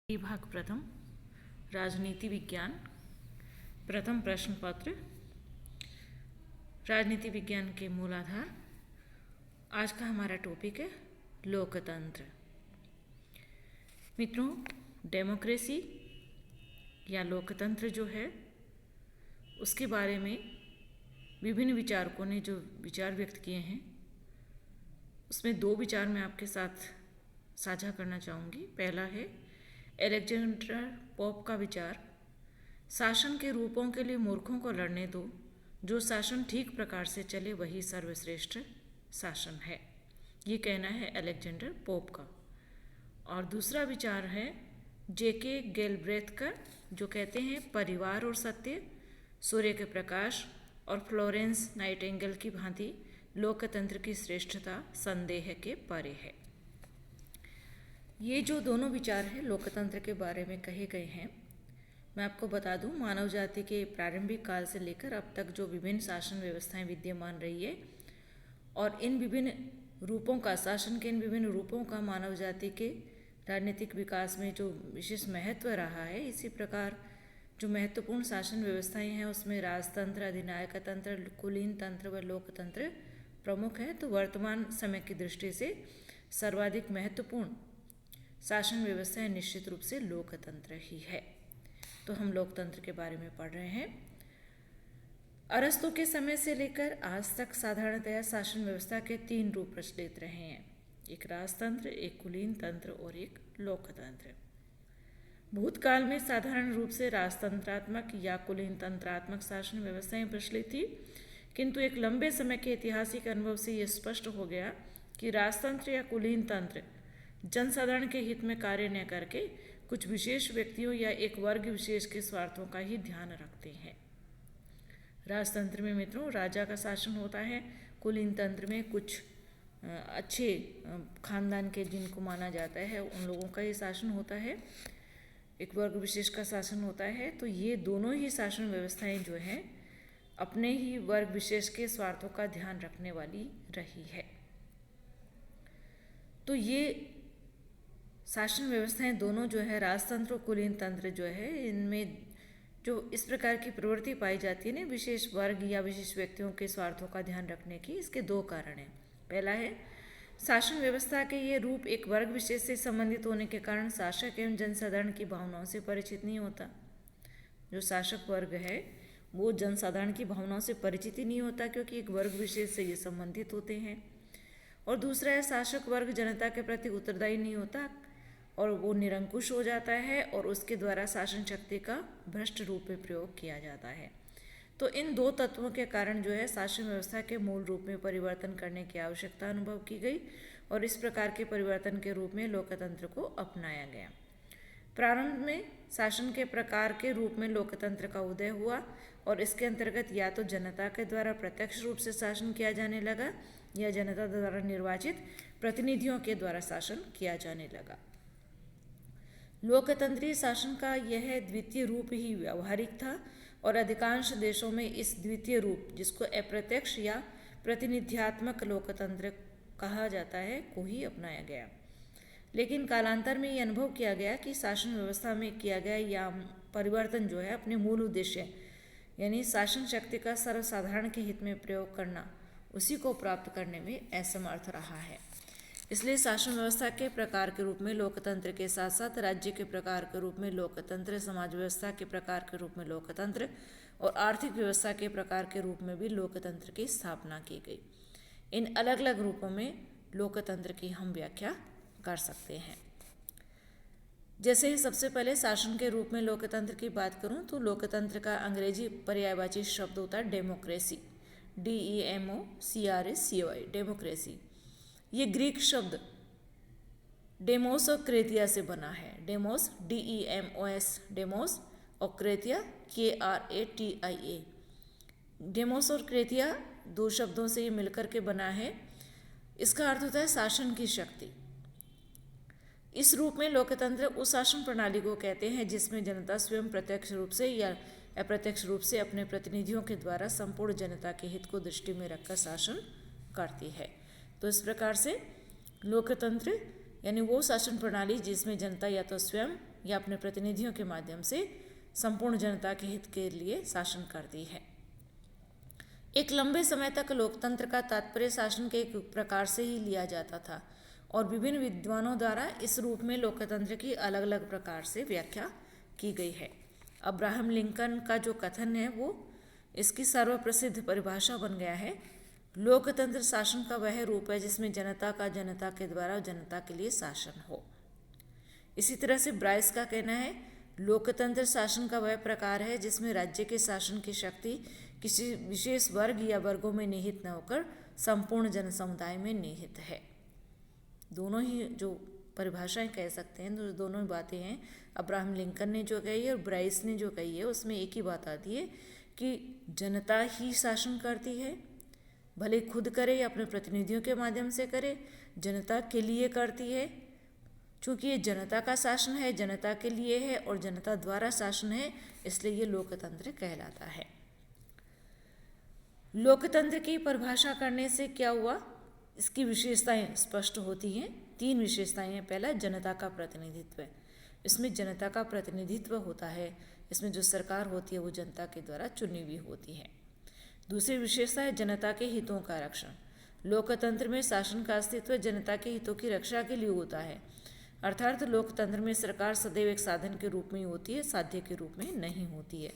भाग प्रथम राजनीति विज्ञान प्रथम प्रश्न पत्र राजनीति विज्ञान के मूल आधार। आज का हमारा टॉपिक है लोकतंत्र। मित्रों, डेमोक्रेसी या लोकतंत्र जो है उसके बारे में विभिन्न विचारकों ने जो विचार व्यक्त किए हैं उसमें दो विचार मैं आपके साथ साझा करना चाहूँगी। पहला है अलेक्जेंडर पोप का विचार, शासन के रूपों के लिए मूर्खों को लड़ने दो, जो शासन ठीक प्रकार से चले वही सर्वश्रेष्ठ शासन है। ये कहना है अलेक्जेंडर पोप का। और दूसरा विचार है जेके गेलब्रेथ का, जो कहते हैं परिवार और सत्य, सूर्य के प्रकाश और फ्लोरेंस नाइटिंगेल की भांति लोकतंत्र की श्रेष्ठता संदेह के परे है। ये जो दोनों विचार हैं लोकतंत्र के बारे में कहे गए हैं, मैं आपको बता दूं, मानव जाति के प्रारंभिक काल से लेकर अब तक जो विभिन्न शासन व्यवस्थाएं विद्यमान रही है और इन विभिन्न रूपों का, शासन के इन विभिन्न रूपों का मानव जाति के राजनीतिक विकास में जो विशेष महत्व रहा है, इसी प्रकार जो महत्वपूर्ण शासन व्यवस्थाएं हैं उसमें राजतंत्र, अधिनायक तंत्र, कुलीन तंत्र व लोकतंत्र प्रमुख है। तो वर्तमान समय की दृष्टि से सर्वाधिक महत्वपूर्ण शासन व्यवस्था निश्चित रूप से लोकतंत्र ही है। तो हम लोकतंत्र के बारे में पढ़ रहे हैं। अरस्तु के समय से लेकर आज तक साधारणतया शासन व्यवस्था के तीन रूप प्रचलित रहे हैं, एक राजतंत्र, एक कुलीन तंत्र और एक लोकतंत्र। भूतकाल में साधारण रूप से राजतंत्रात्मक या कुलीन तंत्रात्मक शासन व्यवस्थाएं प्रचलित थी, किंतु एक लंबे समय के ऐतिहासिक अनुभव से यह स्पष्ट हो गया कि राजतंत्र या कुलीन तंत्र जनसाधारण के हित में कार्य न करके कुछ विशेष व्यक्तियों या एक वर्ग विशेष के स्वार्थों का ही ध्यान रखते हैं। राजतंत्र में मित्रों राजा का शासन होता है, कुलीन तंत्र में कुछ अच्छे खानदान के जिनको माना जाता है उन लोगों का ये शासन होता है, एक वर्ग विशेष का शासन होता है। तो ये दोनों ही शासन व्यवस्थाएं जो हैं अपने ही वर्ग विशेष के स्वार्थों का ध्यान रखने वाली रही है। तो ये शासन व्यवस्थाएं दोनों जो है, राजतंत्र और कुलीन तंत्र जो है, इनमें जो इस प्रकार की प्रवृत्ति पाई जाती है ना, विशेष वर्ग या विशेष व्यक्तियों के स्वार्थों का ध्यान रखने की, इसके दो कारण हैं। पहला है शासन व्यवस्था के ये रूप एक वर्ग विशेष से संबंधित होने के कारण शासक एवं जनसाधारण की भावनाओं से परिचित नहीं होता। जो शासक वर्ग है वो जनसाधारण की भावनाओं से परिचित ही नहीं होता, क्योंकि एक वर्ग विशेष से ये संबंधित होते हैं। और दूसरा है शासक वर्ग जनता के प्रति उत्तरदायी नहीं होता और वो निरंकुश हो जाता है और उसके द्वारा शासन शक्ति का भ्रष्ट रूप में प्रयोग किया जाता है। तो इन दो तत्वों के कारण जो है शासन व्यवस्था के मूल रूप में परिवर्तन करने की आवश्यकता अनुभव की गई और इस प्रकार के परिवर्तन के रूप में लोकतंत्र को अपनाया गया। प्रारंभ में शासन के प्रकार के रूप में लोकतंत्र का उदय हुआ और इसके अंतर्गत या तो जनता के द्वारा प्रत्यक्ष रूप से शासन किया जाने लगा या जनता द्वारा निर्वाचित प्रतिनिधियों के द्वारा शासन किया जाने लगा। लोकतंत्रीय शासन का यह द्वितीय रूप ही व्यावहारिक था और अधिकांश देशों में इस द्वितीय रूप, जिसको अप्रत्यक्ष या प्रतिनिध्यात्मक लोकतंत्र कहा जाता है, को ही अपनाया गया। लेकिन कालांतर में ये अनुभव किया गया कि शासन व्यवस्था में किया गया या परिवर्तन जो है अपने मूल उद्देश्य यानी शासन शक्ति का सर्वसाधारण के हित में प्रयोग करना, उसी को प्राप्त करने में असमर्थ रहा है। इसलिए शासन व्यवस्था के प्रकार के रूप में लोकतंत्र के साथ साथ राज्य के प्रकार के रूप में लोकतंत्र, समाज व्यवस्था के प्रकार के रूप में लोकतंत्र और आर्थिक व्यवस्था के प्रकार के रूप में भी लोकतंत्र की स्थापना की गई। इन अलग अलग रूपों में लोकतंत्र की हम व्याख्या कर सकते हैं। जैसे सबसे पहले शासन के रूप में लोकतंत्र की बात करूं तो लोकतंत्र का अंग्रेजी पर्यायवाची शब्द होता है डेमोक्रेसी, DEMOCRACY, डेमोक्रेसी। ये ग्रीक शब्द डेमोस और क्रेतिया से बना है। डेमोस DEMOS, डेमोस, और क्रेतिया KRATIA। डेमोस और क्रेतिया दो शब्दों से ये मिलकर के बना है। इसका अर्थ होता है शासन की शक्ति। इस रूप में लोकतंत्र उस शासन प्रणाली को कहते हैं जिसमें जनता स्वयं प्रत्यक्ष रूप से या अप्रत्यक्ष रूप से अपने प्रतिनिधियों के द्वारा संपूर्ण जनता के हित को दृष्टि में रखकर शासन करती है। तो इस प्रकार से लोकतंत्र यानी वो शासन प्रणाली जिसमें जनता या तो स्वयं या अपने प्रतिनिधियों के माध्यम से संपूर्ण जनता के हित के लिए शासन करती है। एक लंबे समय तक लोकतंत्र का तात्पर्य शासन के एक प्रकार से ही लिया जाता था और विभिन्न विद्वानों द्वारा इस रूप में लोकतंत्र की अलग अलग प्रकार से व्याख्या की गई है। अब्राहम लिंकन का जो कथन है वो इसकी सर्वप्रसिद्ध परिभाषा बन गया है। लोकतंत्र शासन का वह रूप है जिसमें जनता का जनता के द्वारा जनता के लिए शासन हो। इसी तरह से ब्राइस का कहना है, लोकतंत्र शासन का वह प्रकार है जिसमें राज्य के शासन की शक्ति किसी विशेष वर्ग या वर्गों में निहित न होकर संपूर्ण जन समुदाय में निहित है। दोनों ही जो परिभाषाएं कह सकते हैं, तो दोनों बातें हैं, अब्राहम लिंकन ने जो कही है और ब्राइस ने जो कही है, उसमें एक ही बात आती है कि जनता ही शासन करती है, भले खुद करे या अपने प्रतिनिधियों के माध्यम से करे, जनता के लिए करती है। चूँकि ये जनता का शासन है, जनता के लिए है और जनता द्वारा शासन है, इसलिए ये लोकतंत्र कहलाता है। लोकतंत्र की परिभाषा करने से क्या हुआ, इसकी विशेषताएं स्पष्ट होती हैं। 3 विशेषताएं हैं। पहला, जनता का प्रतिनिधित्व। इसमें जनता का प्रतिनिधित्व होता है, इसमें जो सरकार होती है वो जनता के द्वारा चुनी हुई होती है। दूसरी विशेषता है जनता के हितों का रक्षण। लोकतंत्र में शासन का अस्तित्व जनता के हितों की रक्षा के लिए होता है, अर्थात लोकतंत्र में सरकार सदैव एक साधन के रूप में ही होती है, साध्य के रूप में नहीं होती है।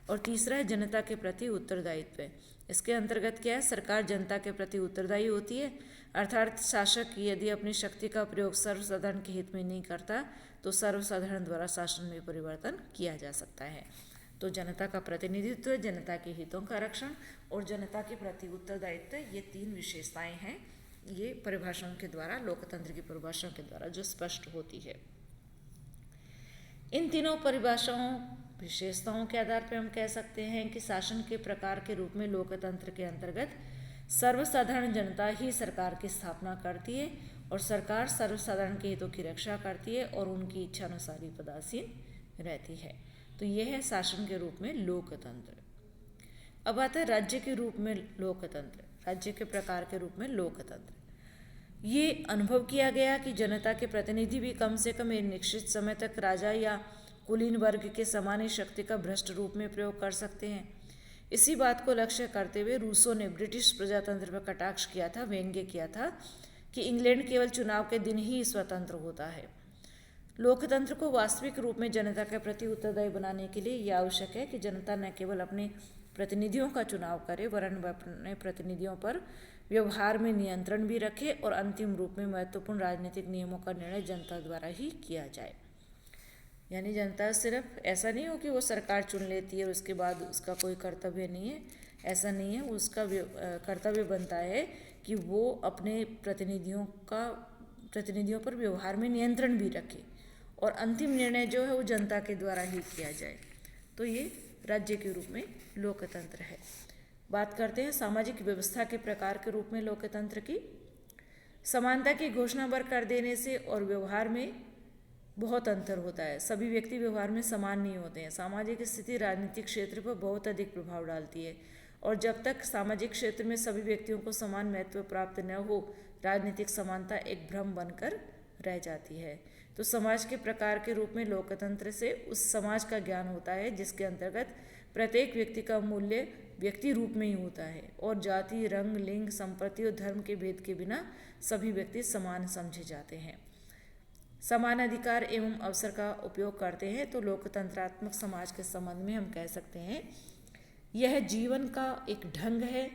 और तीसरा है जनता के प्रति उत्तरदायित्व। इसके अंतर्गत क्या है, सरकार जनता के प्रति उत्तरदायी होती है, अर्थात शासक यदि अपनी शक्ति का प्रयोग सर्वसाधारण के हित में नहीं करता तो सर्वसाधारण द्वारा शासन में परिवर्तन किया जा सकता है। तो जनता का प्रतिनिधित्व, जनता के हितों का रक्षण और जनता के प्रति उत्तरदायित्व, ये 3 विशेषताएं हैं। ये परिभाषाओं के द्वारा, लोकतंत्र की परिभाषाओं के द्वारा जो स्पष्ट होती है। इन तीनों परिभाषाओं, विशेषताओं के आधार पर हम कह सकते हैं कि शासन के प्रकार के रूप में लोकतंत्र के अंतर्गत सर्वसाधारण जनता ही सरकार की स्थापना करती है और सरकार सर्वसाधारण के हितों की रक्षा करती है और उनकी इच्छा अनुसार ही पदासीन रहती है। तो यह है शासन के रूप में लोकतंत्र। अब आता है राज्य के रूप में लोकतंत्र, राज्य के प्रकार के रूप में लोकतंत्र। ये अनुभव किया गया कि जनता के प्रतिनिधि भी कम से कम एक निश्चित समय तक राजा या कुलीन वर्ग के समान शक्ति का भ्रष्ट रूप में प्रयोग कर सकते हैं। इसी बात को लक्ष्य करते हुए रूसो ने ब्रिटिश प्रजातंत्र पर कटाक्ष किया था, व्यंग्य किया था कि इंग्लैंड केवल चुनाव के दिन ही स्वतंत्र होता है। लोकतंत्र को वास्तविक रूप में जनता के प्रति उत्तरदायी बनाने के लिए यह आवश्यक है कि जनता न केवल अपने प्रतिनिधियों का चुनाव करे वरन अपने प्रतिनिधियों पर व्यवहार में नियंत्रण भी रखे और अंतिम रूप में महत्वपूर्ण राजनीतिक नियमों का निर्णय जनता द्वारा ही किया जाए। यानी जनता सिर्फ ऐसा नहीं हो कि वो सरकार चुन लेती है और उसके बाद उसका कोई कर्तव्य नहीं है, ऐसा नहीं है। उसका कर्तव्य बनता है कि वो अपने प्रतिनिधियों पर व्यवहार में नियंत्रण भी रखे और अंतिम निर्णय जो है वो जनता के द्वारा ही किया जाए। तो ये राज्य के रूप में लोकतंत्र है। बात करते हैं सामाजिक व्यवस्था के प्रकार के रूप में लोकतंत्र की। समानता की घोषणा बर कर देने से और व्यवहार में बहुत अंतर होता है। सभी व्यक्ति व्यवहार में समान नहीं होते हैं। सामाजिक स्थिति राजनीतिक क्षेत्र पर बहुत अधिक प्रभाव डालती है और जब तक सामाजिक क्षेत्र में सभी व्यक्तियों को समान महत्व प्राप्त न हो, राजनीतिक समानता एक भ्रम बनकर रह जाती है। तो समाज के प्रकार के रूप में लोकतंत्र से उस समाज का ज्ञान होता है जिसके अंतर्गत प्रत्येक व्यक्ति का मूल्य व्यक्ति रूप में ही होता है और जाति, रंग, लिंग, संपत्ति और धर्म के भेद के बिना सभी व्यक्ति समान समझे जाते हैं, समान अधिकार एवं अवसर का उपयोग करते हैं। तो लोकतंत्रात्मक समाज के संबंध में हम कह सकते हैं यह जीवन का एक ढंग है।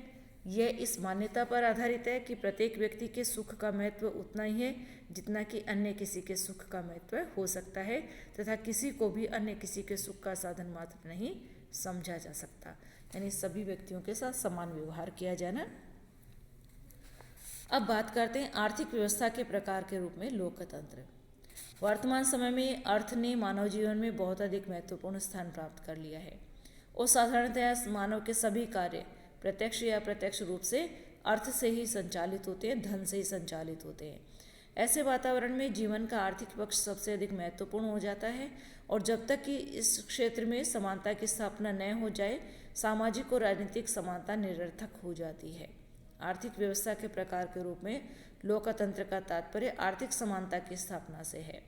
यह इस मान्यता पर आधारित है कि प्रत्येक व्यक्ति के सुख का महत्व उतना ही है जितना कि अन्य किसी के सुख का महत्व हो सकता है तथा किसी को भी अन्य किसी के सुख का साधन मात्र नहीं समझा जा सकता। यानी सभी व्यक्तियों के साथ समान व्यवहार किया जाना। अब बात करते हैं आर्थिक व्यवस्था के प्रकार के रूप में लोकतंत्र। वर्तमान समय में अर्थ ने मानव जीवन में बहुत अधिक महत्वपूर्ण स्थान प्राप्त कर लिया है और साधारणतः मानव के सभी कार्य प्रत्यक्ष या अप्रत्यक्ष रूप से अर्थ से ही संचालित होते हैं, धन से ही संचालित होते हैं। ऐसे वातावरण में जीवन का आर्थिक पक्ष सबसे अधिक महत्वपूर्ण हो जाता है और जब तक कि इस क्षेत्र में समानता की स्थापना न हो जाए, सामाजिक और राजनीतिक समानता निरर्थक हो जाती है। आर्थिक व्यवस्था के प्रकार के रूप में लोकतंत्र का तात्पर्य आर्थिक समानता की स्थापना से है।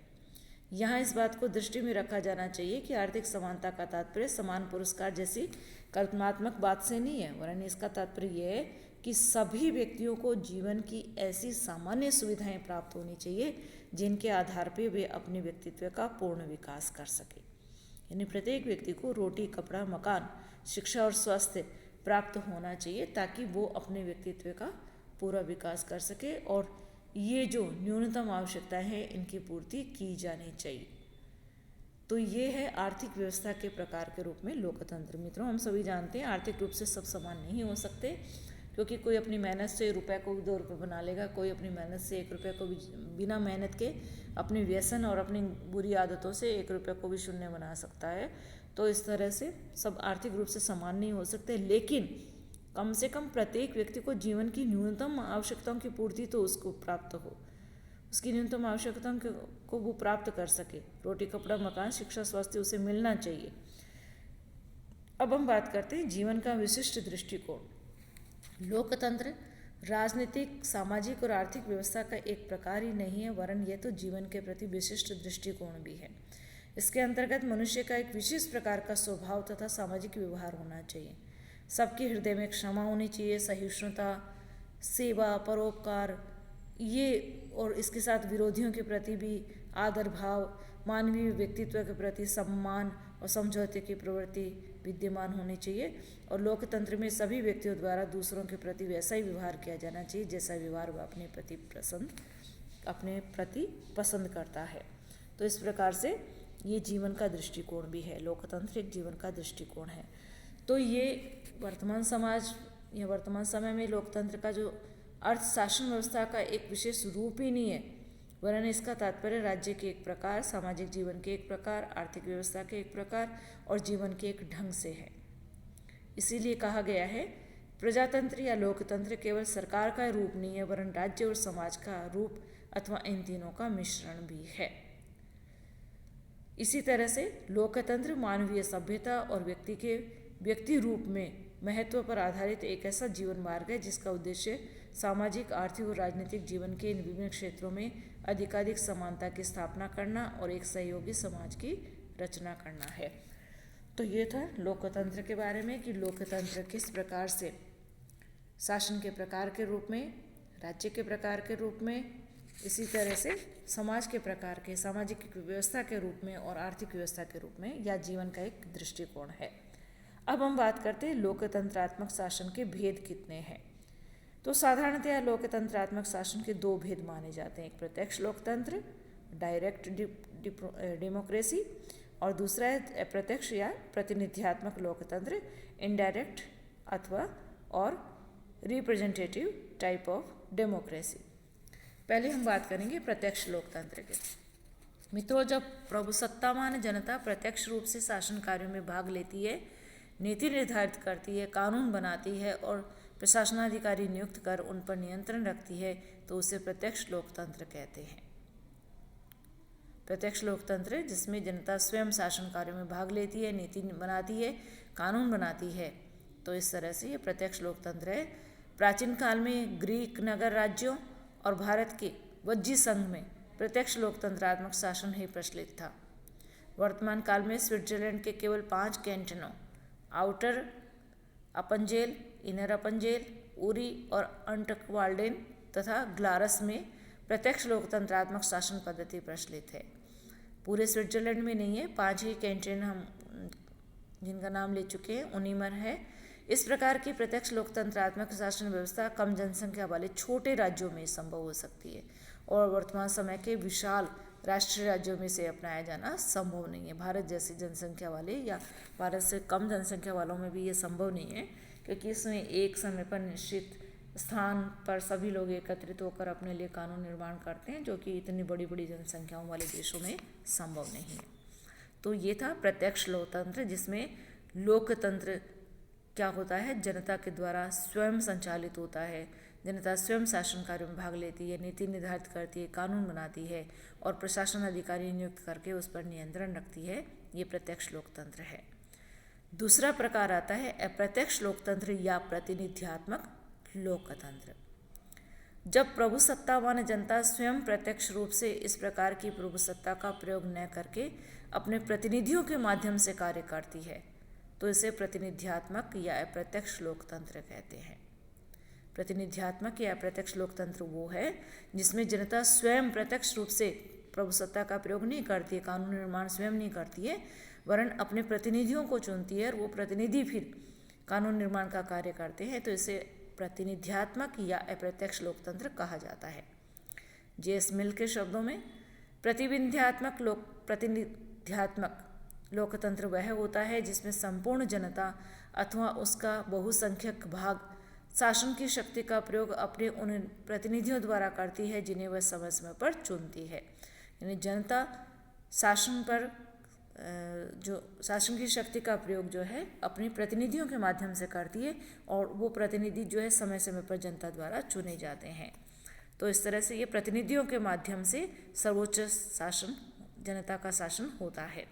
यहाँ इस बात को दृष्टि में रखा जाना चाहिए कि आर्थिक समानता का तात्पर्य समान पुरस्कार जैसी कल्पनात्मक बात से नहीं है, वरन इसका तात्पर्य यह है कि सभी व्यक्तियों को जीवन की ऐसी सामान्य सुविधाएं प्राप्त होनी चाहिए जिनके आधार पर वे अपने व्यक्तित्व का पूर्ण विकास कर सके। यानी प्रत्येक व्यक्ति को रोटी, कपड़ा, मकान, शिक्षा और स्वास्थ्य प्राप्त होना चाहिए ताकि वो अपने व्यक्तित्व का पूरा विकास कर सके और ये जो न्यूनतम आवश्यकताएं हैं इनकी पूर्ति की जानी चाहिए। तो ये है आर्थिक व्यवस्था के प्रकार के रूप में लोकतंत्र। मित्रों, हम सभी जानते हैं आर्थिक रूप से सब समान नहीं हो सकते, क्योंकि कोई अपनी मेहनत से रुपए को भी 2 रुपये बना लेगा, कोई अपनी मेहनत से 1 रुपये को भी बिना मेहनत के अपने व्यसन और अपनी बुरी आदतों से 1 रुपये को भी शून्य बना सकता है। तो इस तरह से सब आर्थिक रूप से समान नहीं हो सकते, लेकिन कम से कम प्रत्येक व्यक्ति को जीवन की न्यूनतम आवश्यकताओं की पूर्ति तो उसको प्राप्त हो, उसकी न्यूनतम आवश्यकताओं को वो प्राप्त कर सके। रोटी, कपड़ा, मकान, शिक्षा, स्वास्थ्य उसे मिलना चाहिए। अब हम बात करते हैं जीवन का विशिष्ट दृष्टिकोण। लोकतंत्र राजनीतिक, सामाजिक और आर्थिक व्यवस्था का एक प्रकार ही नहीं है, वरन यह तो जीवन के प्रति विशिष्ट दृष्टिकोण भी है। इसके अंतर्गत मनुष्य का एक विशेष प्रकार का स्वभाव तथा सामाजिक व्यवहार होना चाहिए। सबके हृदय में क्षमा होनी चाहिए, सहिष्णुता, सेवा, परोपकार, ये और इसके साथ विरोधियों के प्रति भी आदर भाव, मानवीय व्यक्तित्व के प्रति सम्मान और समझौते की प्रवृत्ति विद्यमान होनी चाहिए। और लोकतंत्र में सभी व्यक्तियों द्वारा दूसरों के प्रति वैसा ही व्यवहार किया जाना चाहिए जैसा व्यवहार वह अपने प्रति पसंद करता है। तो इस प्रकार से ये जीवन का दृष्टिकोण भी है, लोकतंत्र एक जीवन का दृष्टिकोण है। तो ये वर्तमान समाज या वर्तमान समय में लोकतंत्र का जो अर्थ शासन व्यवस्था का एक विशेष रूप ही नहीं है, वरन इसका तात्पर्य राज्य के एक प्रकार, सामाजिक जीवन के एक प्रकार, आर्थिक व्यवस्था के एक प्रकार और जीवन के एक ढंग से है। इसीलिए कहा गया है प्रजातंत्र या लोकतंत्र केवल सरकार का रूप नहीं है, वरन राज्य और समाज का रूप अथवा इन तीनों का मिश्रण भी है। इसी तरह से लोकतंत्र मानवीय सभ्यता और व्यक्ति रूप में महत्व पर आधारित एक ऐसा जीवन मार्ग है जिसका उद्देश्य सामाजिक, आर्थिक और राजनीतिक जीवन के इन विभिन्न क्षेत्रों में अधिकाधिक समानता की स्थापना करना और एक सहयोगी समाज की रचना करना है। तो ये था लोकतंत्र के बारे में कि लोकतंत्र किस प्रकार से शासन के प्रकार के रूप में, राज्य के प्रकार के रूप में, इसी तरह से समाज के प्रकार के, सामाजिक व्यवस्था के रूप में और आर्थिक व्यवस्था के रूप में या जीवन का एक दृष्टिकोण है। अब हम बात करते हैं लोकतंत्रात्मक शासन के भेद कितने हैं। तो साधारणतया लोकतंत्रात्मक शासन के 2 भेद माने जाते हैं, एक प्रत्यक्ष लोकतंत्र, डायरेक्ट डेमोक्रेसी, और दूसरा है अप्रत्यक्ष या प्रतिनिध्यात्मक लोकतंत्र, इनडायरेक्ट अथवा और रिप्रेजेंटेटिव टाइप ऑफ डेमोक्रेसी। पहले हम बात करेंगे प्रत्यक्ष लोकतंत्र के। मित्रों, जब प्रभुसत्तावान जनता प्रत्यक्ष रूप से शासन कार्यों में भाग लेती है, नीति निर्धारित करती है, कानून बनाती है और प्रशासनाधिकारी नियुक्त कर उन पर नियंत्रण रखती है, तो उसे प्रत्यक्ष लोकतंत्र कहते हैं। प्रत्यक्ष लोकतंत्र जिसमें जनता स्वयं शासन कार्यों में भाग लेती है, नीति बनाती है, कानून बनाती है, तो इस तरह से ये प्रत्यक्ष लोकतंत्र है। प्राचीन काल में ग्रीक नगर राज्यों और भारत के वज्जी संघ में प्रत्यक्ष लोकतंत्रात्मक शासन ही प्रचलित था। वर्तमान काल में स्विट्जरलैंड के केवल 5 कैंटनों आउटर अपंजेल, इनर अपंजेल, उरी और अंटकवाल्डेन तथा ग्लारस में प्रत्यक्ष लोकतंत्रात्मक शासन पद्धति प्रचलित है। पूरे स्विट्जरलैंड में नहीं है, 5 ही कैंटन हम जिनका नाम ले चुके हैं उन्हीं में है। इस प्रकार की प्रत्यक्ष लोकतंत्रात्मक शासन व्यवस्था कम जनसंख्या वाले छोटे राज्यों में संभव हो सकती है और वर्तमान समय के विशाल राष्ट्रीय राज्यों में से अपनाया जाना संभव नहीं है। भारत जैसी जनसंख्या वाले या भारत से कम जनसंख्या वालों में भी ये संभव नहीं है, क्योंकि इसमें एक समय पर निश्चित स्थान पर सभी लोग एकत्रित होकर अपने लिए कानून निर्माण करते हैं, जो कि इतनी बड़ी बड़ी जनसंख्याओं वाले देशों में संभव नहीं है। तो ये था प्रत्यक्ष लोकतंत्र, जिसमें लोकतंत्र क्या होता है, जनता के द्वारा स्वयं संचालित होता है। जनता स्वयं शासन कार्यों में भाग लेती है, नीति निर्धारित करती है, कानून बनाती है और प्रशासन अधिकारी नियुक्त करके उस पर नियंत्रण रखती है। ये प्रत्यक्ष लोकतंत्र है। दूसरा प्रकार आता है अप्रत्यक्ष लोकतंत्र या प्रतिनिध्यात्मक लोकतंत्र। जब प्रभुसत्ता माने जनता स्वयं प्रत्यक्ष रूप से इस प्रकार की प्रभुसत्ता का प्रयोग न करके अपने प्रतिनिधियों के माध्यम से कार्य करती है तो इसे प्रतिनिध्यात्मक या अप्रत्यक्ष लोकतंत्र कहते हैं। प्रतिनिध्यात्मक या अप्रत्यक्ष लोकतंत्र वो है जिसमें जनता स्वयं प्रत्यक्ष रूप से प्रभुसत्ता का प्रयोग नहीं करती है, कानून निर्माण स्वयं नहीं करती है, वरन अपने प्रतिनिधियों को चुनती है और वो प्रतिनिधि फिर कानून निर्माण का कार्य करते हैं, तो इसे प्रतिनिध्यात्मक या अप्रत्यक्ष लोकतंत्र कहा जाता है। जे.एस. मिल के शब्दों में प्रतिनिध्यात्मक लोकतंत्र वह होता है जिसमें संपूर्ण जनता अथवा उसका बहुसंख्यक भाग शासन की शक्ति का प्रयोग अपने उन प्रतिनिधियों द्वारा करती है जिन्हें वह समय समय पर चुनती है। यानी जनता शासन पर जो शासन की शक्ति का प्रयोग जो है अपने प्रतिनिधियों के माध्यम से करती है और वो प्रतिनिधि जो है समय समय पर जनता द्वारा चुने जाते हैं। तो इस तरह से ये प्रतिनिधियों के माध्यम से सर्वोच्च शासन जनता का शासन होता है।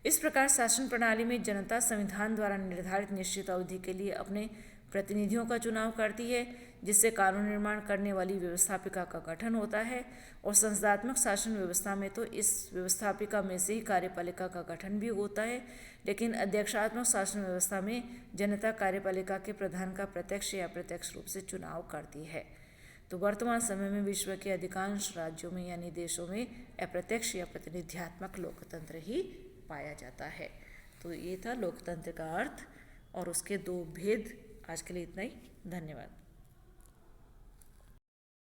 इस प्रकार शासन प्रणाली में जनता संविधान द्वारा निर्धारित निश्चित अवधि के लिए अपने प्रतिनिधियों का चुनाव करती है, जिससे कानून निर्माण करने वाली व्यवस्थापिका का गठन होता है। और संसदात्मक शासन व्यवस्था में तो इस व्यवस्थापिका में से ही कार्यपालिका का गठन भी होता है, लेकिन अध्यक्षात्मक शासन व्यवस्था में जनता कार्यपालिका के प्रधान का प्रत्यक्ष या अप्रत्यक्ष रूप से चुनाव करती है। तो वर्तमान समय में विश्व के अधिकांश राज्यों में यानी देशों में अप्रत्यक्ष या प्रतिनिध्यात्मक लोकतंत्र ही पाया जाता है। तो ये था लोकतंत्र का अर्थ और उसके दो भेद। आज के लिए इतना ही। धन्यवाद।